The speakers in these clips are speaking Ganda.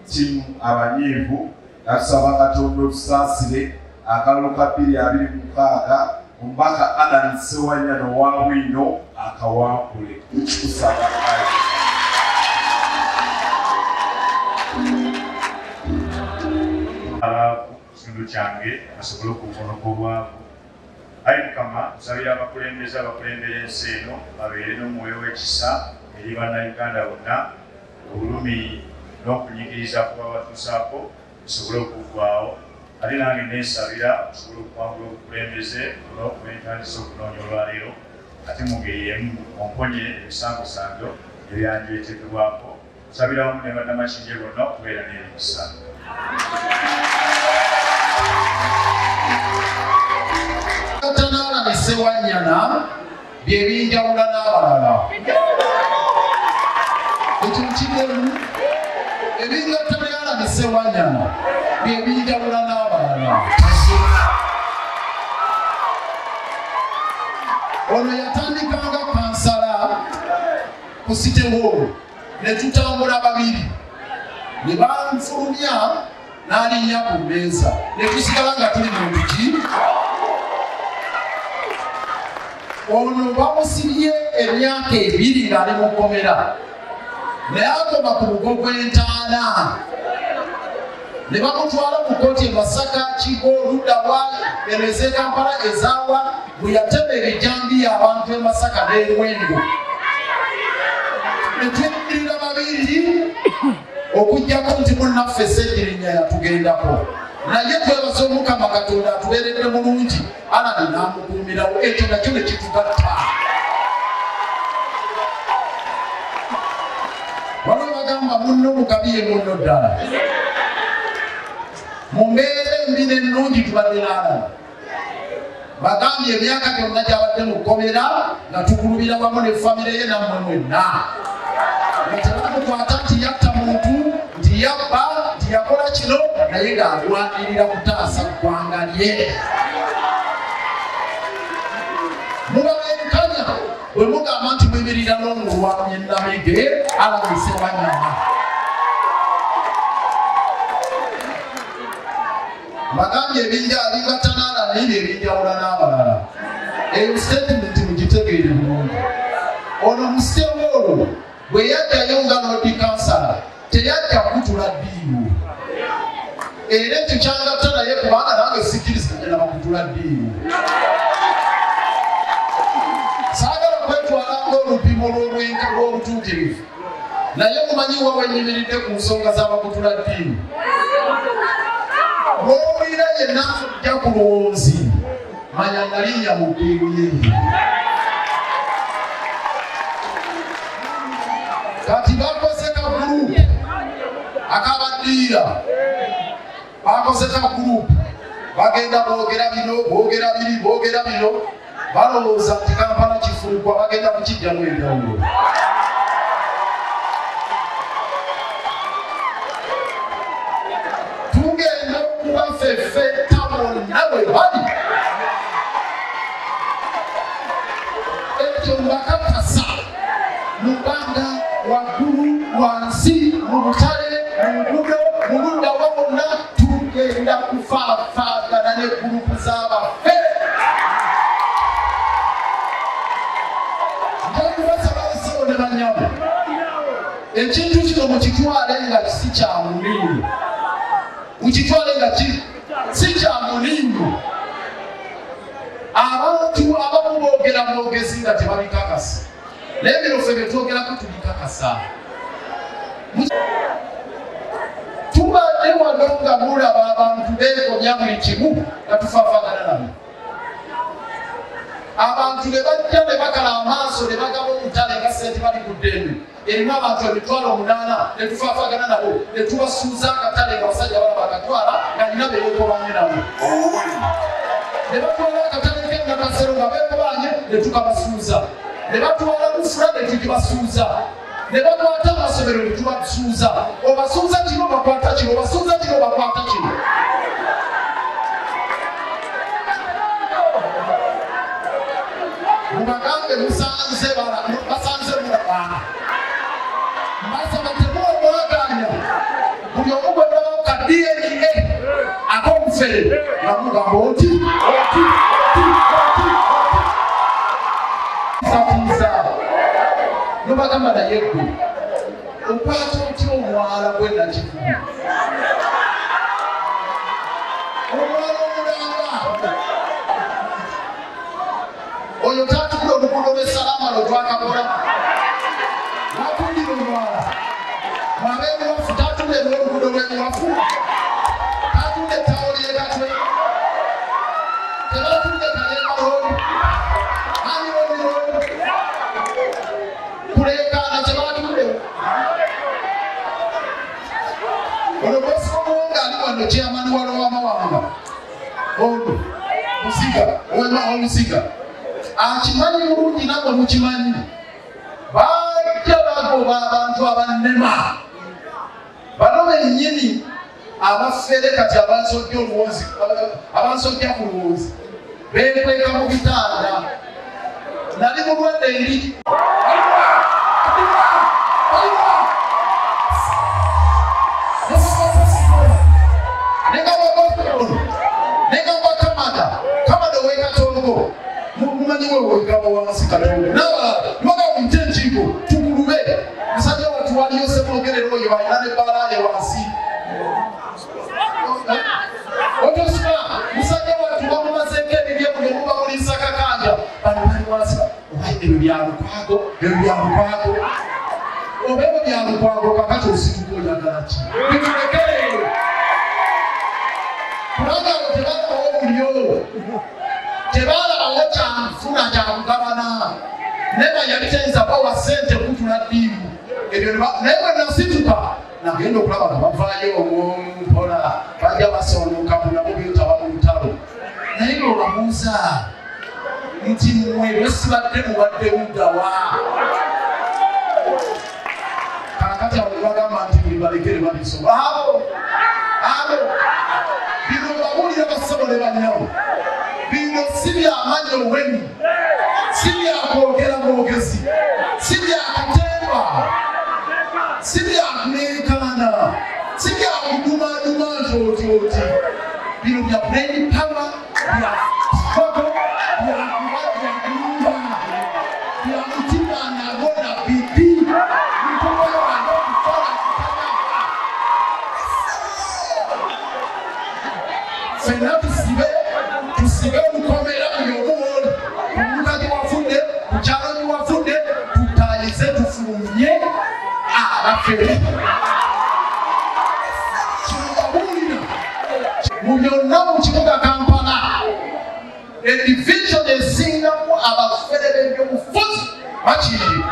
Timu abanyiivu atusaba Katonda otusaasire akalulu ka 2026 omubaka Alan Ssewanyana wa Bwino akawankule tukusaba kitundu kyange basobole okuvonoka obwavu. Ayi Mukama nsabira abakulembeze abakulembera ensi eno babeere n'omwoyo w'ekisa eri bannayuganda bonna, obulumi n'okunyigiriza kuba batuusaako bisobole okuggwaawo. Ate nange neesabira okusobola okukwangula obukulembeze olw'okubentandisa okunoonya olwaleero, ate mu ngeri emu omponye ebisangosango ebyandireetebwako. Nsabira wamu ne bannamakinje bonna okubeera n'ebikisa. Katanala ne Ssewanyana bye binjawula n'abalala. Ekintu kiremu ebingatanala ne Ssewanyana bye binjawula n'abalala. Ono yatandikanga kansala ku Sitewolo ne tutambula babiri ne banfulumya n'alinnya ku mmeeza ne tusigala nga tuli mu biki. Ono bamusibye emyaka 2 ng'ali mu kkomera naye akoma ku bugo bw'entaana ne bamutwala mu kkooti e Masaka, Kigo, Ludawa, Ereze, Kampala, Ezaawa bwe yatema ebijambiya abantu e Masaka n'Enwengo. Ne tweddirira babiri okuggyako nti munnaffe Sseddirinya yatugendako. Naye twebaza Omukama Katonda atubeeredde bulungi, Alani n'amukuumirawo, ekyo nakyo ne kitugatta. Waliwo bagamba munno mukabi ye munno ddala. Mu mbeera embi n'ennungi tubadde n'Alani. Bagambye emyaka gyonna gy'abadde mu kkomera nga tukulubira wamu ne famire ye nammwe mwenna. Nga tebamukwata nti yatta muntu, nti yabba, nti yakola kino, naye ng'alwanirira kutaasa ggwanga lye. Mubabenkanya bwe mugamba nti muyimirira n'omulwanyi Namege Alani Ssewanyana. Bagambye ebingatanala naye ebinjawula n'abalala. Eyo statement mugitegeere bulungi. Ono mu Sitewolo bwe yaddayo nga Lord Kansala teyajja kutula ddiiru. Era ekyo kyangatta naye kubanga nange sikkiriziganya na bakutula ddiiru. Saagala kwetwala ng'olupimo lw'obutuukirivu, naye mumanyi wa wenyimiridde ku nsonga z'abakutula ddiiru. Bw'owulira yenna ajja ku luwonzi, manya nalinnya mu ddiiru ye. Kati bakoze ka gurupu akabaddiira, bakoze ka gurupu bagenda boogera bino, boogera biri, boogera bino, balowooza nti Kampala kifulukwa, bagenda kukijjamu enjawulo. Tugenda okuba ffeffetta bonna bwe bali. Ekyo mbakakasa mu bbanga, waggulu, wansi, mu butale, mu ngudo, mu ludda wabonna tugenda kufaafaagana ne gurupu z'abaffe. Njakubasaba abasawo ne banyabo, ekintu kino mukitwale nga si kya mulimu. Mukitwale nga si kya mulimu. Abantu abamu boogera mwogezi nga tebabikakasa. Naye bino ffe bye twogerako tubikakasa. Tubadde wano nga mulaba abantu beekomya buli kimu nga tufaafagana nabo. Abantu ne bajja ne bakala amaaso ne bagaba omutale nga ssente bali ku ddembe. Erimu abantu 8,000 ne tufaafagana nabo ne tubasuuza akatale nga basajja balaba akatwala nga nina beekobanye nabo. Ne batwala akatale k'ennakasero nga beekobanye ne tukabasuuza. Ne batwala Bufula ne tukibasuuza. Ne bakwata amasomero ne tubasuuza. Obasuuza kino bakwata kino, obasuuza kino bakwata kino. mubagambe musanze basanze mulabana mbasaba temuomwaganya buli omu gwe mulaba ka DNA ak'obufere nga mugamba oti nobagamba naye gwe okwata otya omwala gwe nakivubu omwala omulanga oyo tatudde oluguudo lw'essalama lwetwakakola watundira omwala mwabeemuwafu tatudde n'oluguudo lw'emuwafu tatudde ettawo ly'ekatwe tebatudde kaleemaloni anironironi kuleekaana tebatuddewo ono bwesikomwonga ali wano kyamani walo w'amawanga ono musiga olusiga akimanyi bulungi nabwe mukimanyi bajja bagoba abantu abannema bano bennyini abafere kati abansojja ku luwonzi beekweka mu bitanda nali mulwadde ndi negamba kamada wekatongo mumanyiwe wegaba wansi katongo nabaga omute enkiiko tukulube musajja watu waliyo semwogerera oyo alina nebbaalaye wansi otosula musajja watu bamumazeeko ebibye buli omu bamulisa kakanja bano bali wansi ebyo byalukwago oba ebyo byalukwago kakati osituka oyagala ki bitulekere kubanga abo tebalabawo bulyo tebalabawo kyanfuna kyakugabana neba yalitenza bawa sente kutula ddiimu ebyo naye bwe nasituka nagenda okulaba nga bavaayo omumpola bajja basoonoka bunabo byotaba mu lutalo naye ng'obabuuza nti mmwe lwesibadde mubadde muddawa kakati abo bagamba nti buli balekere babisoma abo bino babuulira bassebo ne banyawo bino si byamanyi owenyi si byakwogera mwogezi si byakatemba si byakuleekaana si byakudumaduma ntooti bino bya brain power bya struggle byakulumba bya mutima nago na bidi fena tusibe olukomera buli omuwoli omukagi wafudde kukyalo niwafudde tutayize tufulumye abafere kinobabuulira mu byonna mu kibuga Kampala edivision esingamu abafere b'ebyobufuzi bakiri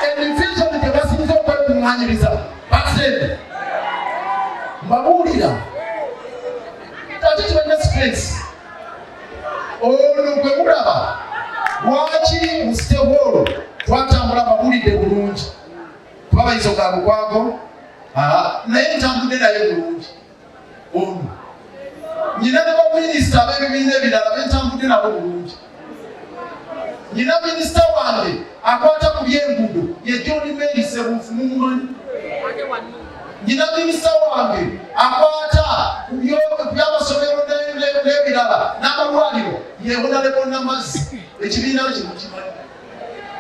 edivision tebasinza okwekuŋŋanyiriza basente mbabuulira ate kibalina space ono gwe mulaba lwaki mu siteholo twatambula mabulidde bulungi kuba bayizo ga lukwago naye ntambudde naye bulungi ono nyina ne baminisita ab'ebibiina ebirala bentambudde nabo bulungi nyina minisita wange akwata ku by'enguudo ye John Mary Ssebuufu mumumanyi nyina minisita wange akwata ku by'amasomero n'ebirala n'amalwaliro ye Honorable Namazzi ekibiina kino kimanyi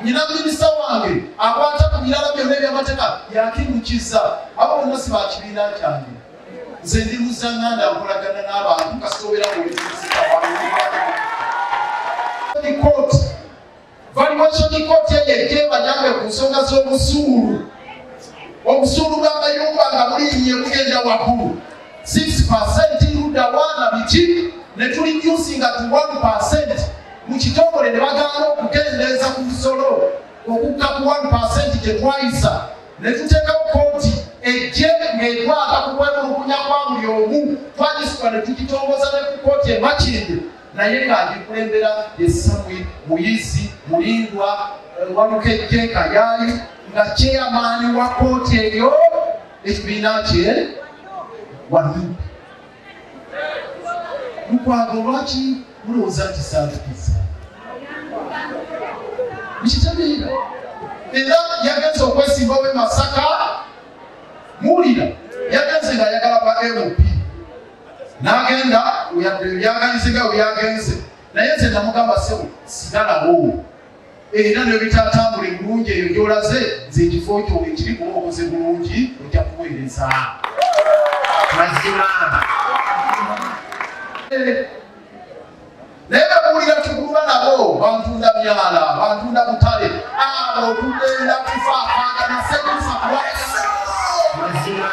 nyina minisita wange akwata ku birala byonna eby'amateeka yakimukiza abo bonna si bakibiina kyange nze ndi muzanganda nkolagana n'abantu kasitowera muwetumisita wange valuation court eyo banyambe ku nsonga z'obusuulu obusuulu bw'amayumba nga bulinnye bugenda waggulu 6% ludda wana biki ne tulidyusinga tu 1% mu kitongole ne bagaana okukendeeza ku busolo okukka ku 1% tetwayisa ne tuteekawo kooti ejje ng'etwaka ku kwemulugunya kwa buli omu twagisula ne tugitongoza ne ku kooti emakindi naye ng'agikulembera Samuel Muyizi Mulindwa Walukejje Kayaali nga chairman wa kooti eyo ekibiina kye Wanubi. Lukwago lwaki mulowooza nti saatukiza mukitegeera era yagenze okwesimbawo e Masaka muwulira yagenze ng'ayagala ba LP n'agenda byaganyiziga we yagenze naye nze namugamba sebo sigalawo era nebitaatambule bulungi eyo gy'olaze nze ekifo kyo ekiri kuba okoze bulungi ojja kuweereza mazima naye babuulira tuguluba nabo bantunda myala bantunda butale abo tugenda kufaafagana segusa mazima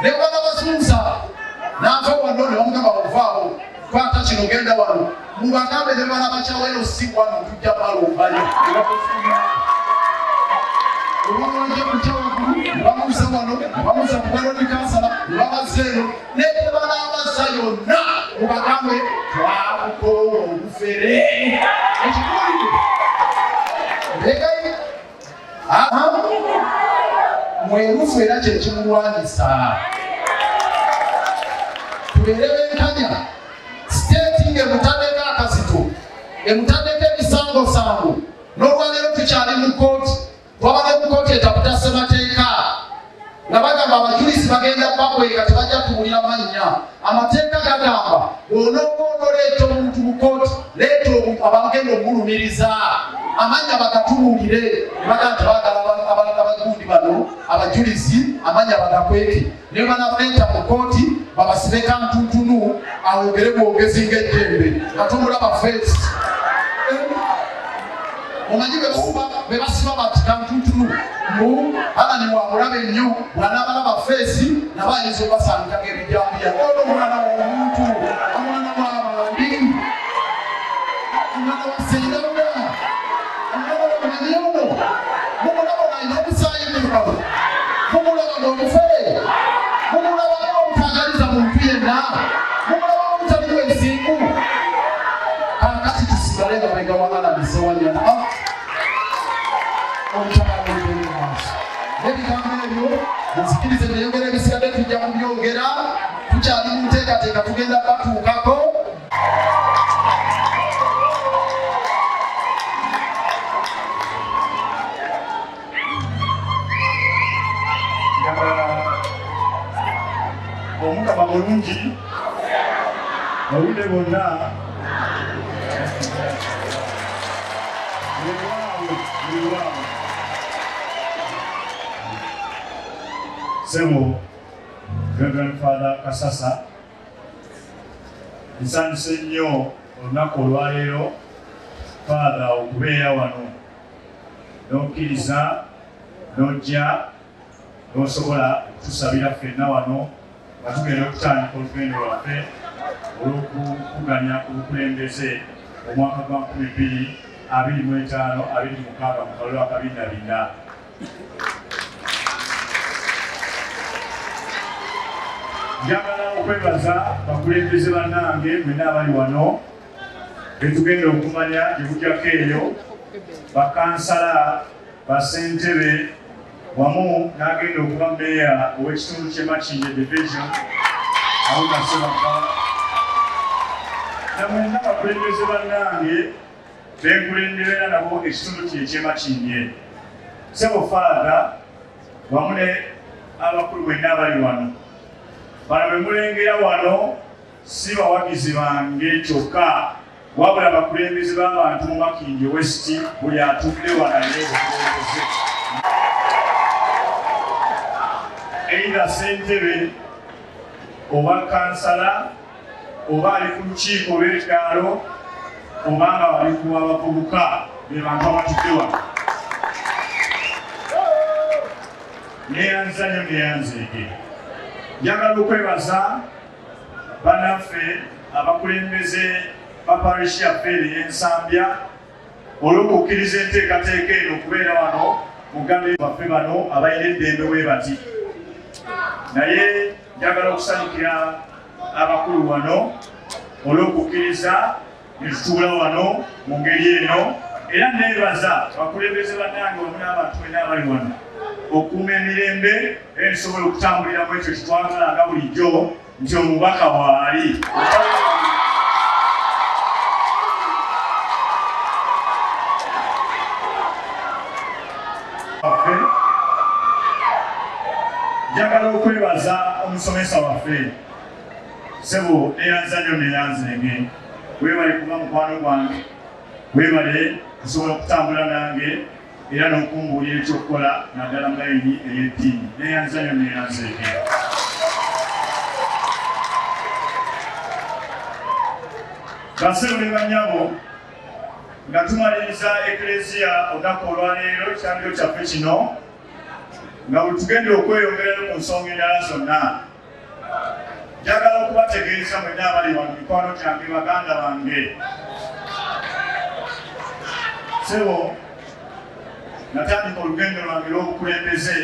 ne bana basunsa n'ava wano ne bamugamba ovaawo kwata kino genda wano mubagambe ne bana bakyaweno si wano tujja balombayo olwamwanje kukyawagulu bamuusa wano bamuusa kugalo ne kansala babazeeno naye banaabasa yonna mubagambe twakukola obufere ekikuliwe egayi mwerufu era kyekimulwanyisa tubeere benkanya siteeti ng'emutaddeko akazito emutaddeko ebisangosango n'olwaleero tukyali mu kooti twabadde mu kooti etaputa ssemateeka nga bagamba abajulizi bagenda bakweka tebajja tuwulira mannya amateeka gagamba bw'onooba onoleeta omuntu mu kooti leeta abagenda omulumiriza amanya bagatubuulire baga tebagala abagundi bano abajulizi amanya bagakweke ne banabaleeta mu kooti babasibe kantuntunu ayogere bwogezi ng'ejjembe katumulaba feesi omanyi be basiba bati kantuntunu mu alani wamulaba ennyo bw'anaabalaba feesi nabo ayinza obasangika ng'ebijambuya ono omwana w'omuntu omwana w'abandi omwana wa ssendabuda omwana w'omanyi ono mumulaba nalina omusaayi mukalu mumulaba ng'omufere mumulaba ng'omutagaliza muntu yenna mumulaba ng'omutalimu ensingu kakati tusigale nga begawagalabise wanyana omutagalibere maaso n'ebigambo ebyo nzikirize neyogera ebisigadde tujja kubyogera tukyali mu nteekateeka tugenda batuukako omukama mulungi obudde bwonna sebo Reverend Father Kasasa nsanyuse nnyo olunaku olwaleero Father okubeera wano n'okkiriza n'ojja n'osobola okutusabira ffenna wano nga tugenda okutandika olugendo lwaffe olw'okuvuganya ku bukulembeze omwaka gwa 2025-26 mu kalulu akabindabinda. Njagala okwebaza bakulembeze bannange mwenna abali wano betugenda okumanya gyebujjako eyo bakansala basentebe wamu n'agenda okuba mmeeya ow'ekitundu ky'e Makindye division awunasebaka na mwenna bakulembeze bannange benkulembera nabo ekitundu ky'e Makindye. Sebo Father wamu ne abakulu mwenna abali wano bano be mulengera wano si bawagizi bange kyokka wabula bakulembeze b'abantu mu Makindye West buli atudde wanaye okulembeze either ssentebe oba kansala oba ali ku lukiiko olw'ekyalo oba nga bali ku abavubuka be bantu abatudde wano neyanza nnyo neyanzeege. Njagala okwebaza bannaffe abakulembeze ba parish yaffe ey'Ensambya olw'okukkiriza enteekateeka eno okubeera wano mugambe baffe bano abalina eddembe bwe bati. Naye njagala okusanyukira abakulu wano olw'okukkiriza ne tutuula wano mu ngeri eno era neebaza abakulembeze bannange wamu n'abantu mwenna abali wano okuuma emirembe era nisobola okutambulira mu ekyo kitwagala nga bulijjo nti omubaka waali n'omusomesa waffe sebo neyanza nnyo neyanzenge weebale kuba mukwano gwange weebale kusobola okutambula nange era n'okumbuulira ekyokukola naddala mu layini ey'eddiini neyanza nnyo neyanzenge. Basebo ne bannyabo nga tumaliriza eklezia olunaku olwaleero ekyambiro kyaffe kino nga bwe tugenda okweyongerayo ku nsonga endala zonna njagala okubategeeza mwenna abali wano mikwano gyange baganda bange. Sebo natandika olugendo lwange lw'obukulembeze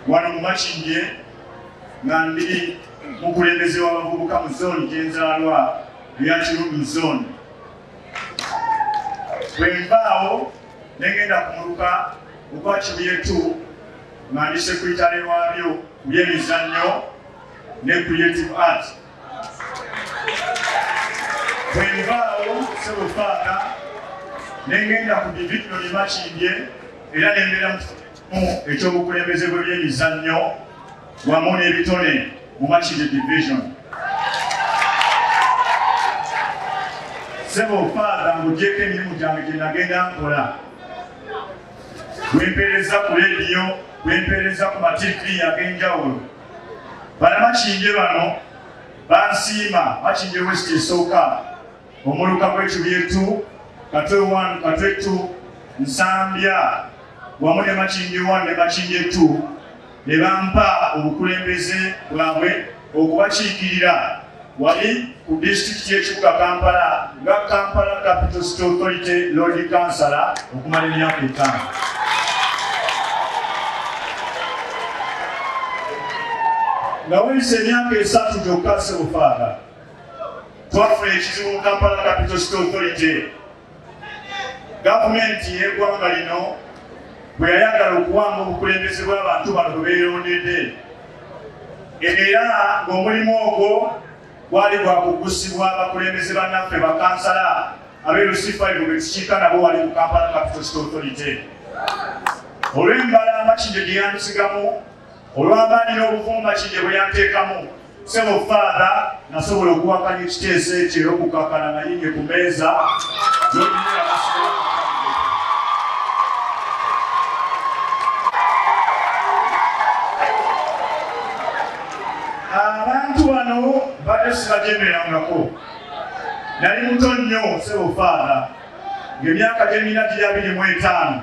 wano mu Makindye nga ndi mukulembeze w'abavubuka mu zooni gyenzaalwa eya Kirundu zooni. Bwe nvaawo negenda kumuluka okwa Kibuye 2 nga ndi sekuritale waabyo ku by'emizannyo ne creative art. Bwe nvaawo Sebo Father negenda ku division e Makindye era nembeera mu ekyobukulembeze bw'ebyemizannyo wamu n'ebitone mu Makindye division. Sebo Father ng'ogyeko emirimu gyange gye nagenda nkola. Bwempeereza ku lediyo, bwempeereza ku mativi ag'enjawulo. Bannamakindye bano bansiima Makindye West esooka omuluka gw'Ekibuye 2, Katwe 1, Katwe 2, Nsambya wamu ne Makindye 1 ne Makindye 2 ne bampa obukulembeze bwabwe okubakiikirira wali ku disitulikiti y'ekibuga Kampala nga Kampala Capital City Authority Lord Councillor okumala emyaka 5. Nga weyise emyaka 3 gyokka Sebo Father twafuna ekizibu mu Kampala Capital City Authority. Gavumenti y'eggwanga lino bwe yayagala okuwanga obukulembeze bw'abantu bano bwe beerondedde era ng'omulimu ogwo gwali gwakugusibwa abakulembeze bannaffe bakansala ab'e Lucifer bwe tukiika nabo wali ku Kampala Capital City Authority. Olw'embala Makindye gye yantusigamu, olw'amaanyi n'obuvumu Makindye bwe yanteekamu, Sebo Father nasobola okuwakanya ekiteeso ekyo era okukakana mayinge ku mmeeza abantu bano badde sibajemerangako. Nali muto nnyo Sebo Father ng'emyaka gye nina giri 25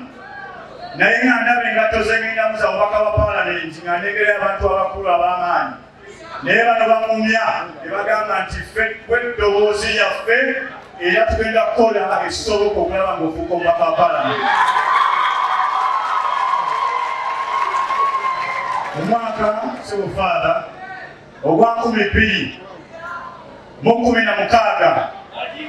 naye nga ndaba engatto ze ngenda muza obubaka bwa Paalamenti nga negera abantu abakulu ab'amaanyi naye bano bamumya ne bagamba nti ffe eddoboozi lyaffe era tugenda kukola ekisoboka okulaba ng'ofuuka omubaka wa Paalamenti. Omwaka Sebo Father ogwa 2016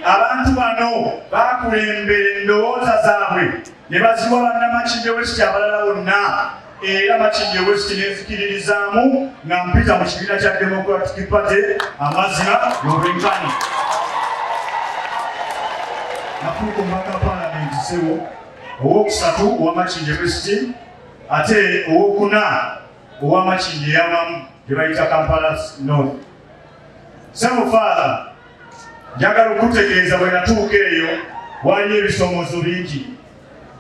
abantu bano bakulembera endowooza zaabwe ne baziwa bannamakindye West abalala bonna era Makindye West nenzikiririzaamu nga mpita mu kibiina kya Democratic Party amazima y'obwenkanya. Nafuuka omubaka wa Paalamenti Sebo owokusatu owa Makindye West ate owokuna owa Makindye eyawamu gye bayita Kampala North. Sebo Father njagala okutegeeza bwe natuuka eyo waliyo ebisoomoozo bingi.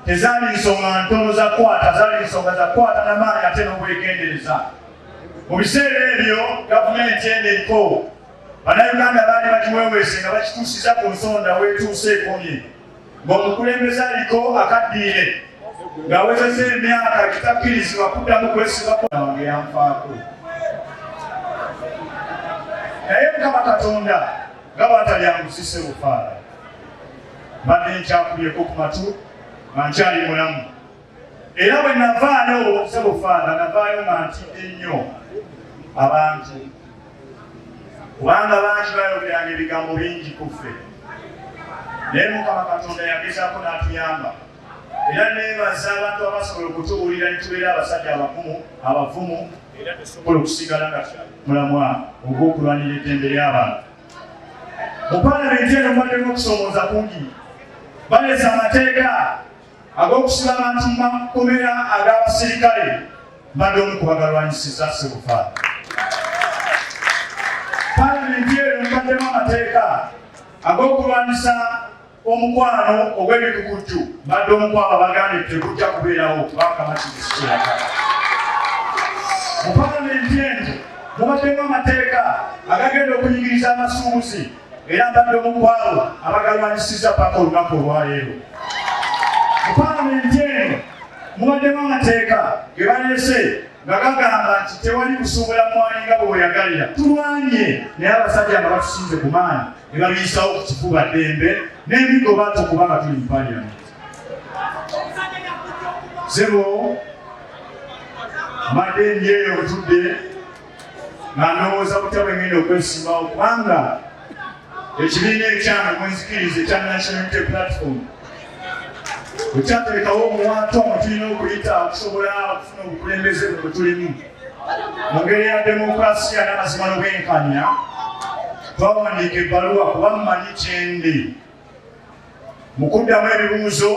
Tezaali nsonga ntono za kwata, zaali nsonga za kwata n'amaanyi ate n'obwegendereza. Mu biseera ebyo gavumenti eno eriko bannayuganda baali bakiweweese nga bakituusiza ku nsonda weetuuse ekomye ng'omukulembeze aliko akaddiire ng'awezezza emyaka kitakkirizibwa kuddamu kwesibako wange yanfaako. Naye Mukama Katonda nga bw'atalyangusi Sebo Father mbadde nkyakubyeko ku matu nga nkyali mulamu. Era bwe navaayo Sebo Father navaayo nga ntidde nnyo abantu kubanga bangi bayogeranga ebigambo bingi ku ffe, naye Mukama Katonda yagezaako n'atuyamba era neebaza abantu abasobola okutubuulira ne tubeera abasajja abavumu era tusobola okusigala nga mulamwa ogw'okulwanira eddembe ly'abantu. Mu Paalamenti eno mbaddemu okusoomooza kungi. Baleza amateeka ag'okusiba abantu mu makomera ag'abasirikale mbadde omu ku bagalwanyisiza Ssebufaala. Paalamenti eyo mbaddemu amateeka ag'okulwanyisa omukwano ogw'ebikukujju, mbadde omu ku abo abagambye tekujja kubeerawo kubanga makirisi kiraga. Mu paalamenti eno mubaddemu amateeka agagenda okunyigiriza abasuubuzi, era mbadde omu ku abo abagalwanyisiza paka olunaku olwaleero. Mu paalamenti eno mubaddemu amateeka ge baleese nga gagamba nti tewali kusuubula mwanyi nga bweoyagalira. Tulwanye naye abasajja nga batusinze ku maanyi ne babiyisawo ku kifuba ddembe n'emigo batukuba nga tuli mu paalamenti. Sebo mbadde ndi eyo otudde nga ndowooza butya bwe ngenda okwesimbawo kubanga ekibiina ekyange mwenzikiriza ekya National Unity Platform ekyateekawo omuwaatu omwe tulina okuyita okusobola okufuna obukulembeze bwe tulimu mu ngeri ya demokulasiya n'amazima n'obwenkanya. Twawandiika ebbaluwa kuba mumanyi kyendi mu kuddamu ebibuuzo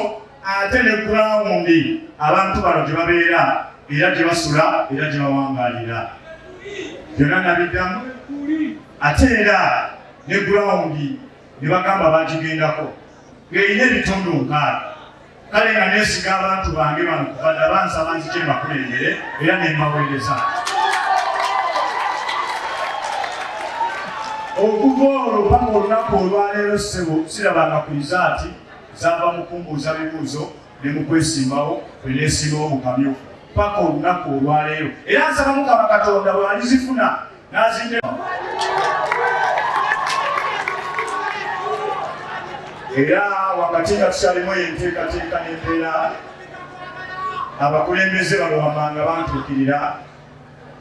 ate ne gurawundi abantu bano gye babeera era gye basula era gye bawangaalira. Byonna nabiddamu ate era ne gurawundi ne bagamba bagigendako ng'erina ebitundu nkaaga. Kale nga neesiga abantu bange bano kubadde bansaba nzije mbakulembere era ne mbaweereza. Okuva olwo paka olunaku olwaleero sirabanga ku rizaati zaava mu kumbuuza bibuuzo ne mu kwesimbawo bwe neesimbawo mu kamyufu paka olunaku olwaleero. Era nsaba Mukama Katonda bwe alizifuna n'azinde era wakati nga tukyalimu enteekateeka n'embeera abakulembeze bano wammanga bantuukirira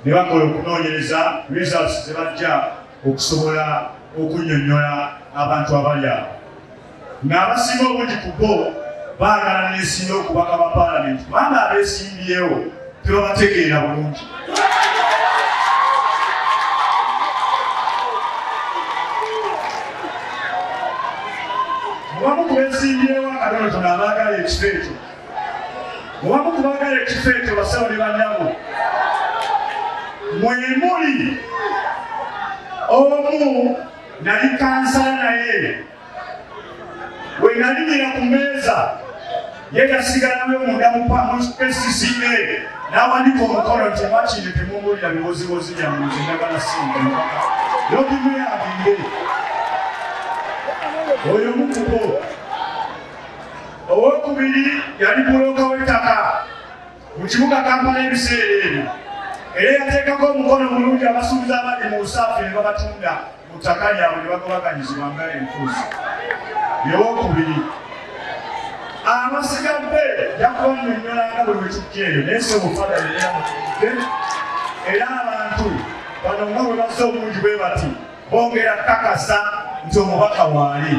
ne bakola okunoonyereza results ze bajja okusobola okunnyonnyola abantu abali awo ng'abasinga obungi ku bo baagala neesinga okubaka ba paalamenti kubanga abeesimbyewo tebabategeera bulungi. Mubamu kubeesimbyewo akatonotono abaagala ekifo ekyo, mubamu kubaagala ekifo ekyo basawo ne bannabo mwemuli omu nali kansala naye bwe nalimira ku mmeeza ye yasigalayo munda mu PCCA n'awandika omukono nti makinde temumbulira bibozibozi byammwe nze njagala singa logimu yaginde oyo mukubo. Owokubiri yali bulooka w'ettaka mu kibuga Kampala ebiseera ebyo era yateekako omukono mulungi abasuubuzi abali mu Usaafu ne babatunda mu ttaka lyabwe ne bagobaganyizibwa nga enfuuzi. Yowokubiri abasigadde yakubannyonnyolanga buli wetukka eyo naye Ssebufaala era abantu bano nga bwe bazze obungi bwe bati bongera kakasa nti omubaka waali.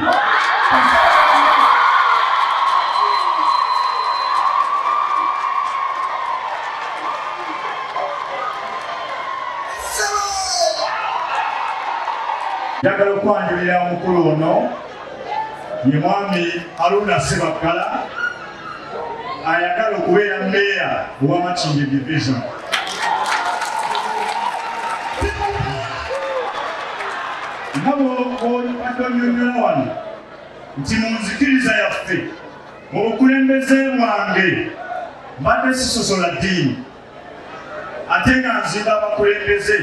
Njagala okwanjulira omukulu ono ye Mwami Haruna Ssebaggala ayagala okubeera mmeeya owa Makindye Division. Nga bw'obadde onnyonnyola wano nti mu nzikiriza yaffe mu bukulembeze bwange mbadde sisosola ddiini ate nga nzimba abakulembeze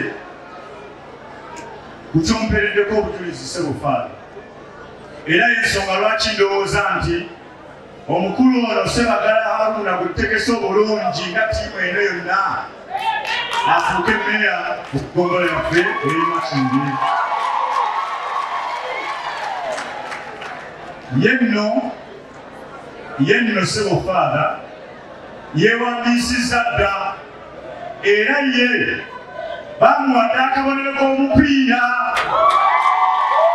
ku kyompereddeko obujulizi Ssebufaala. Era y'ensonga lwaki ndowooza nti omukulu ono Ssebaggala Haruna gwe tutegese obulungi nga ttiimu eno yonna afuuke mmeeya okugombola yaffe eri Makindye. Ye nno Ssebufaala yeewandiisizza dda era ye bamuwadde akabonero k'omupiira.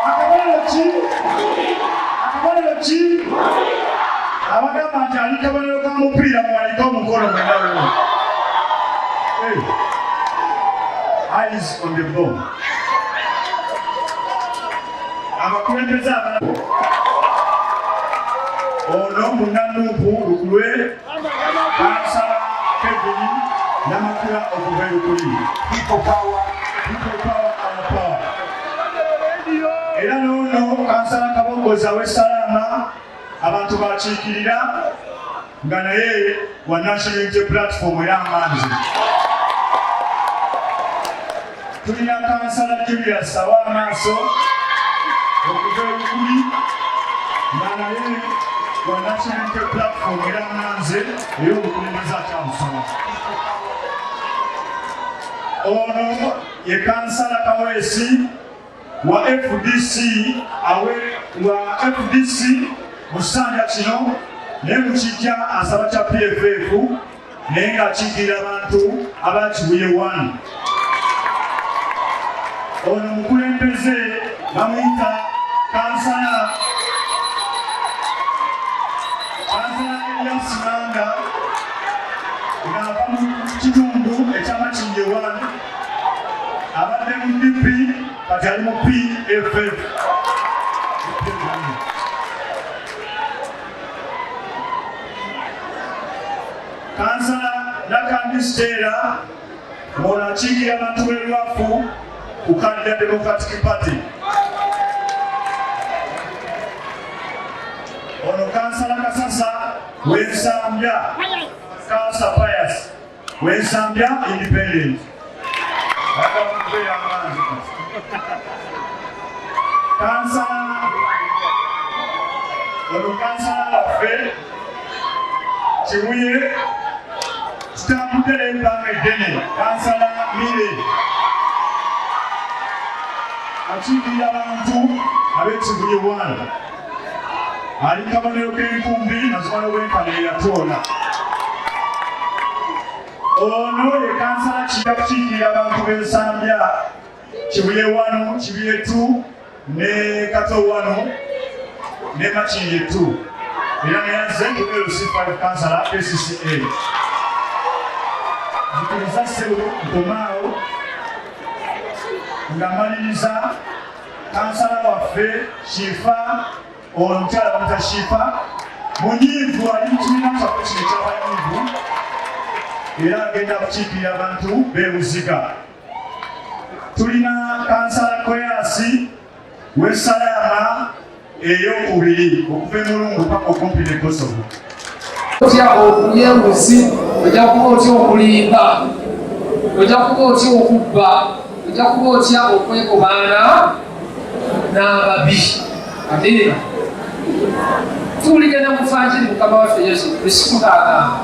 Akabonero ki? Akabonero ki? Abagamba nti ali kabonero k'omupiira muwaliko omukono mwendawewo. Eyes on the ball. Abakulembeze abalala ono munnanuupu lukulwe kansala Kevin namakula okuva erukuli. People power. People power, our power. Era n'ono kansala Kabogoza w'Essalama abantu bakiikirira nga naye wa National Unity Platform ey'Amanzi. Tulina kansala Julius Owamaaso okuva erukuli nga naye wa National Unity Platform ey'Amanzi ey'obukulembeze akyamusaba. Ono ye kansala Kaweesi wa FDC wa FDC musanja kino naye mukijja asaba kya PFF naye ng'akiikirira abantu abakibuye 1. Ono mukulembeze bamuyita kansala Elias Manga ng'ava mu kitundu eky'Amakindye 1 abadde mu DP kati ali mu PFF. Kansala Nakandi Stella ono akiikirira abantu b'e Lwafu ku Kandida Democratic Party. Ono kansala Kasasa w'Ensambya Kasa Pius w'Ensambya Independent. Kansala waffe Kibuye kitambudde n'ebbanga eddene kansala Mire akiikirira abantu ab'Ekibuye 1 ali kabonero k'enkumbi mazima n'obwenkano eyatoola. Ono ye kansala kijja kukiikirira abantu b'Ensambya Kibuye 1, Kibuye 2 ne Kato 1 ne Makindye 2 era neyanze LC5 kansala KCCA. Zikiriza Ssebo Nkomaawo nga maliriza kansala waffe Shifa omukyala bamuta Shifa munyiivu ali mu kibiina kyaffe kino ekyabanyiivu era agenda kukiikirira abantu b'ebuziga. Tulina kansala Koyasi w'Essalama ey'okubiri okuva emulungu paka okumpi ne Kosovo. Otya okulya enguzi, ojja kuba otya okulimba, ojja kuba otya okubba, ojja kuba otya okwekobaana n'ababi. Amiina. Tuwuligana mu Vanjiri Mukama waffe Yesu Kristo ng'agamba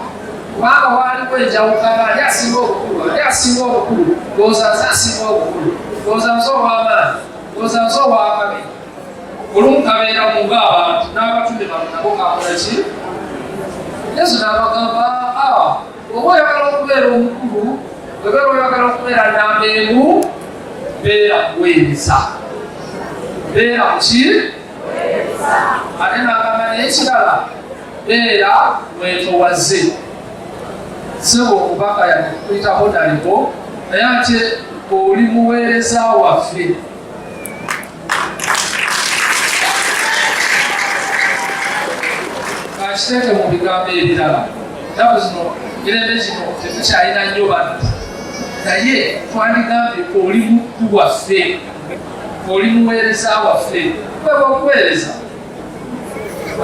kubanga waaliwo enjawukana ali asinga obukulu, ali asinga obukulu, ndowooza nze asinga obukulu, ndowooza nze ow'amaanyi, ndowooza nze ow'akabi. Olumu kabeera mu ng'abantu n'abatume nabo kakola ki? Yesu n'abagamba oba oyagala okubeera omukulu, obeera oyagala okubeera nnambeengu, beera kuweereza. Beera ki? Ate n'agamba naye ekirala beera mwetowaze. Ssebo okubaka yakuyita honalibo naye ate oli muweereza waffe. Kakiteeke mu bigambo ebirala. Ennaku zino mirembe gino tetukyalina nnyo bantu naye twandigambye oli muddu waffe, oli muweereza waffe. Kweba okuweereza.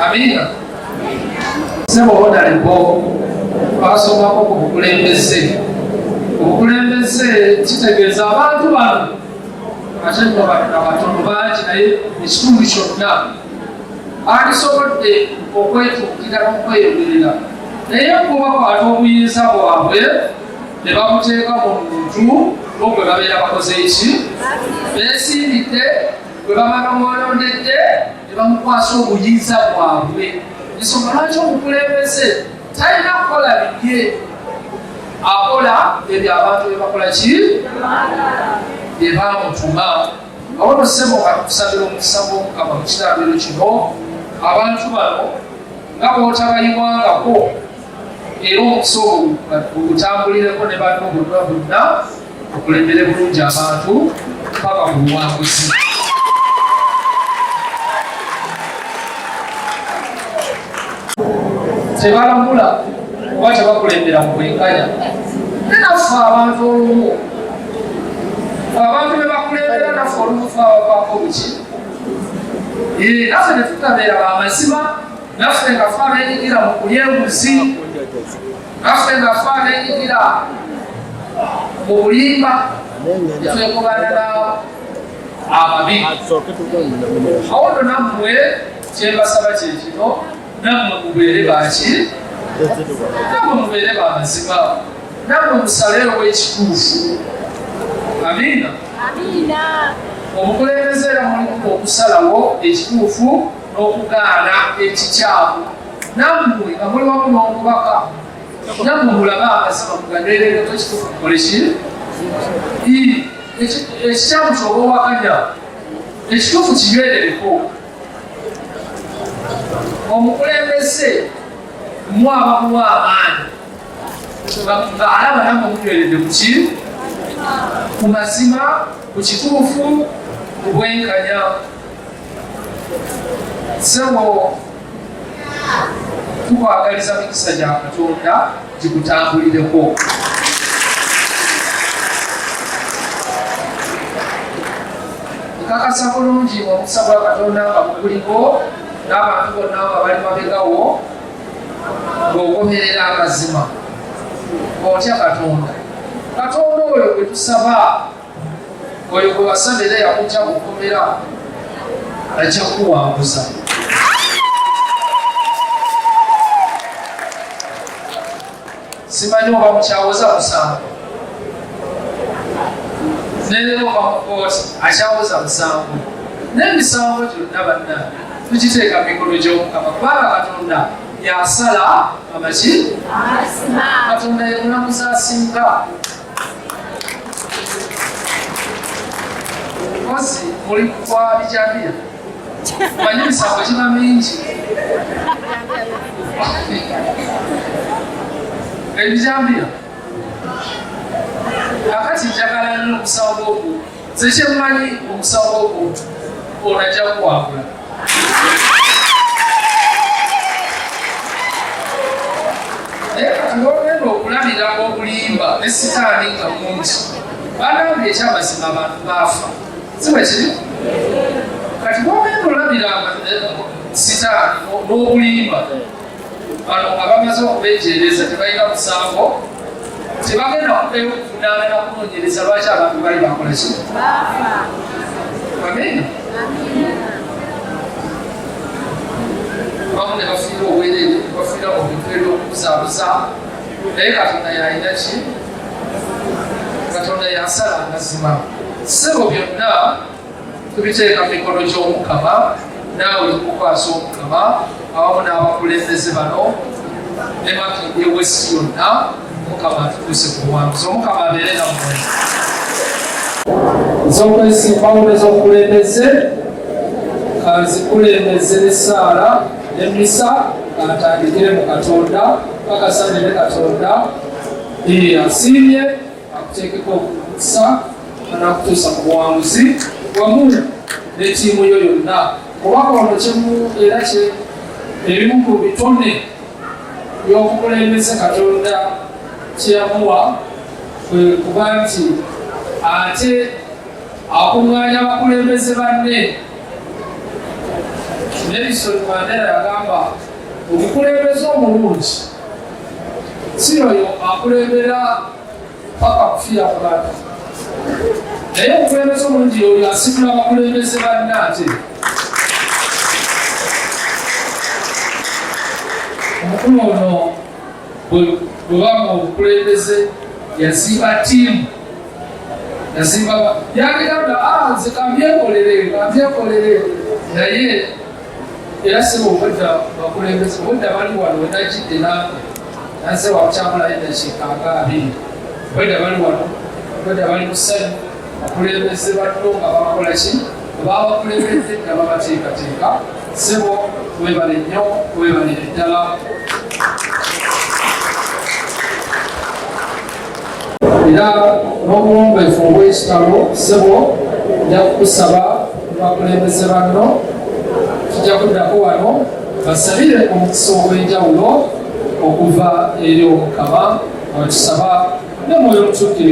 Amiina. Ssebo honalibo twasomako ku bukulembeze. Obukulembeze kitegeeza abantu bano ate nno abatono bangi naye ekitundu kyonna andisobodde okwetuukira n'okweyogerera naye kubakwata obuyinza bwabwe ne bamuteeka mu muntu ogwe babeera bakoze eki beesimbidde bwe bamala mwalondedde ne bamukwasa obuyinza bwabwe. Ensonga lwaki omukulembeze talina kukola bibye, akola ebyo abantu bye bakola ki bye bamutuma. Awo Ssebo nga tukusabira omukisa gw'Omukama mu kirabiro kino abantu bano nga bw'otabayiwangako era omukisa ogwo gutambulireko ne banno bonna bonna okulembere bulungi abantu paka ku buwanguzi. Tebalamula oba tebakulembera mu bwenkanya naffe abantu olumu abantu be bakulembera naffe olumu fe abavaako buki naffe ne tutabeera bamazima naffe nga fe abenyigira mu kulya enguzi naffe nga fe abenyigira mu bulimba netwekubana nabo ababi awo nno nammwe kyembasaba kyekino nammwe mubeere baki nammwe mubeere bamazima nammwe musaleewo ekituufu amiina obukulembeze era mulimu okusalawo ekituufu n'okugaana ekikyamu nammwe nga muli wamu n'omubaka nammwe mulabe amazima muganeerereko ekituufu mukole kiri ekikyamu kyoba owakanya ekituufu kinywerereko omukulembeze mwaba muwa amaanyi nga alaba nammwe munyweredde kuki ku mazima ku kituufu ku bwenkanya sebo tukwagaliza mikisa gya Katonda gikutambulireko nkakasa bulungi omukisa gwa Katonda nga gukuliko n'abantu bonna nga bali mabegawo ng'ogomerera amazima otya Katonda oyo gwe tusaba oyo gwe wasabira yakujja kukomera ajja kuwanguza simanyi oba mukyawoza musango nerero oba mukooti akyawoza musango n'emisango gyonna banna tukiteeka mikono gy'Omukama kubanga Katonda yasala amaki Katonda ye mulamuzi asinga kozi muli kwa bijambiya manyi emisango giba mingi ebijambiya akati njagala nnyo omusango ogwo zekyemmanyi omusango ogwo onajja kuwangula naye kati olwogenda okulabira obulimba ne sitaani nga mungi banambye ekyamazima abantu baafa si bwe kiri kati bwogenda olabira sitaani n'obulimba bano nga bamaze okubeejeereza tebalina musango tebagenda kubeyo okuvunaana nakunoonyereza lwaki abantu bali bakola ki amina abamu ne bafiira obwereere ne bafiira mu bintu ebyokubuzaabuza naye Katonda yalina ki Katonda yasala amazima ssebo byonna tubiteeka mu mikono gy'Omukama naawe tukukwasa Omukama awamu n'abakulembeze bano ne Makindye West yonna Omukama atutuuse ku buwanguzi Omukama abeere nammwe ez'okwesimbawo n'ez'okulembeze kanzikulembeze ne Saara ne Misa kantandikire mu Katonda pakasanire Katonda asiimye akuteekeko omukisa anakutuusa ku buwanguzi wamu ne ttiimu yo yonna kubanga ono kyemu era ebimu ku bitone by'obukulembeze Katonda kyeyamuwa kwe kuba nti ate akuŋŋaanya abakulembeze banne Nelson Mandela yagamba omukulembeze omulungi si oyo akulembera paka kufiira ku bantu naye omukulembeze omulungi oyo asimula abakulembeze banne ate omukulu ono bwe baba obukulembeze yazimba ttiimu yagamba nze kambyekolere naye era sebo obwedda bakulembeze obwedda bali wano wenagidde nanze wakukyamulayo edakiika nga 2 obwedda bali wano obwedda bali mu ssanyu bakulembeze banno nga bakola ki babakulembedde nga babateekateeka sebo webale nnyo webalire ddala era n'obuwombeefu obw'ekitalo sebo nja kukusaba bakulembeze banno tujja kuddako wano basabire omukisa ogw'enjawulo okuva eri Omukama nga tusaba ne mwoyo omutuukirivu